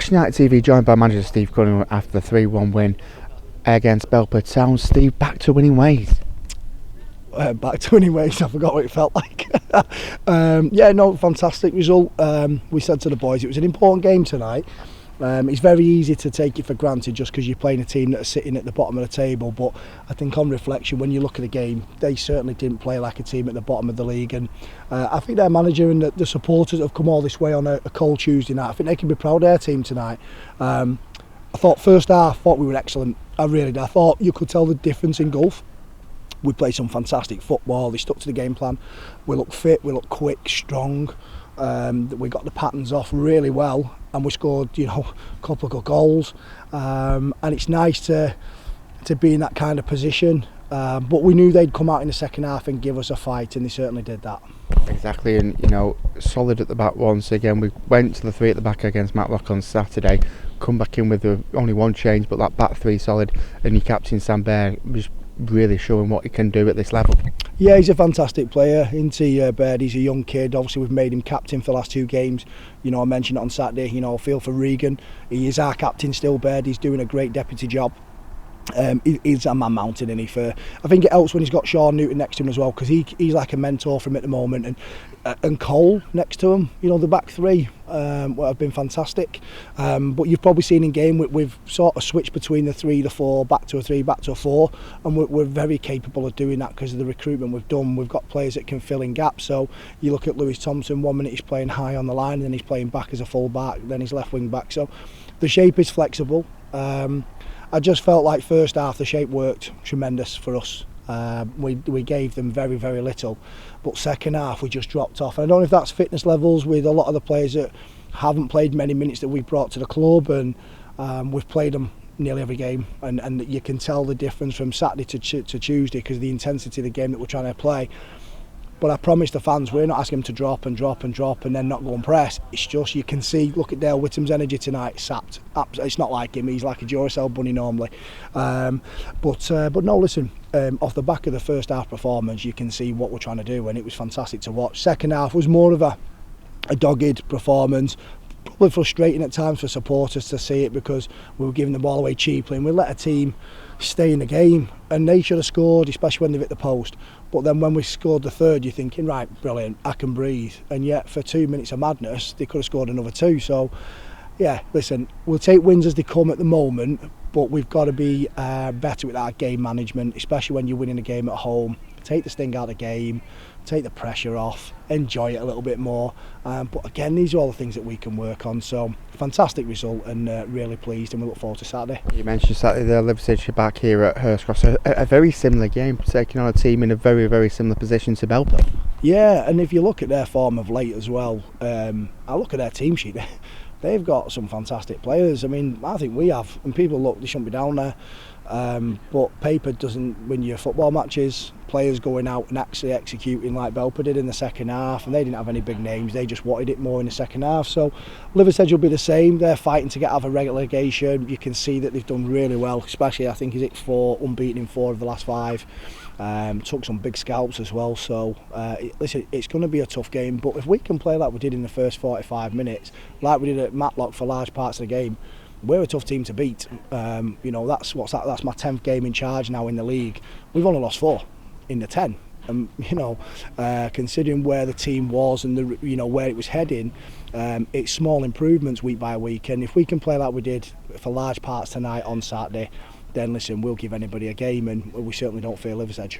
Ashton United TV joined by manager Steve Cunningham after the 3-1 win against Belper Town. Steve, back to winning ways. Back to winning ways, I forgot what it felt like. Yeah, no, fantastic result. We said to the boys it was an important game tonight. It's very easy to take it for granted just because you're playing a team that are sitting at the bottom of the table, but I think on reflection, when you look at the game, they certainly didn't play like a team at the bottom of the league, and I think their manager and the supporters have come all this way on a cold Tuesday night. I think they can be proud of their team tonight. I thought first half, we were excellent. I really did. I thought you could tell the difference in golf. We played some fantastic football. They stuck to the game plan. We looked fit, we looked quick, strong. We got the patterns off really well, and we scored, a couple of good goals. And it's nice to be in that kind of position. But we knew they'd come out in the second half and give us a fight, and they certainly did that. Exactly, and solid at the back once again. We went to the three at the back against Matlock on Saturday. Come back in with only one change, but that back three solid. And your captain Sam Bear was really showing what he can do at this level. Yeah, he's a fantastic player, isn't he, Bird? He's a young kid. Obviously, we've made him captain for the last 2 games. I mentioned it on Saturday. I feel for Regan. He is our captain still, Bird. He's doing a great deputy job. He's a man mountain, and I think it helps when he's got Sean Newton next to him as well, because he's like a mentor for him at the moment, and Cole next to him. The back three have been fantastic. But you've probably seen in game we've sort of switched between the 3, the 4, back to a 3, back to a 4, and we're very capable of doing that because of the recruitment we've done. We've got players that can fill in gaps. So you look at Lewis Thompson. 1 minute he's playing high on the line, and then he's playing back as a full back, then he's left wing back. So the shape is flexible. I just felt like first half the shape worked tremendous for us. We gave them very, very little, but second half we just dropped off. And I don't know if that's fitness levels with a lot of the players that haven't played many minutes that we've brought to the club, and we've played them nearly every game, and you can tell the difference from Saturday to Tuesday because of the intensity of the game that we're trying to play. But I promise the fans, we're not asking them to drop and then not go and press. It's just, you can see, look at Dale Whittam's energy tonight, sapped. It's not like him, he's like a Duracell bunny normally. But no, listen, off the back of the first half performance, you can see what we're trying to do, and it was fantastic to watch. Second half was more of a dogged performance. Probably frustrating at times for supporters to see it because we were giving the ball away cheaply, and we let a team stay in the game, and they should have scored, especially when they've hit the post. But then when we scored the third, you're thinking, right, brilliant, I can breathe. And yet for 2 minutes of madness, they could have scored another 2. So yeah, listen, we'll take wins as they come at the moment, but we've got to be better with our game management, especially when you're winning a game at home. Take the sting out of the game, take the pressure off, enjoy it a little bit more. But again, these are all the things that we can work on. So fantastic result, and really pleased, and we look forward to Saturday. You mentioned Saturday there, Liversedge back here at Hurstcross, a very similar game, taking on a team in a very, very similar position to Belper. Yeah, and if you look at their form of late as well, I look at their team sheet, they've got some fantastic players. I mean, I think we have, and people look, they shouldn't be down there. But paper doesn't win your football matches. Players going out and actually executing like Belper did in the second half, and they didn't have any big names, they just wanted it more in the second half. So Liversedge will be the same. They're fighting to get out of a relegation. You can see that they've done really well, especially I think he's hit 4, unbeaten in 4 of the last 5. Took some big scalps as well. So listen, it's going to be a tough game, but if we can play like we did in the first 45 minutes, like we did at Matlock for large parts of the game, we're a tough team to beat. That's my 10th game in charge now in the league. We've only lost 4 in the 10. Considering where the team was and where it was heading, it's small improvements week by week. And if we can play like we did for large parts tonight on Saturday, then listen, we'll give anybody a game, and we certainly don't fear Liversedge.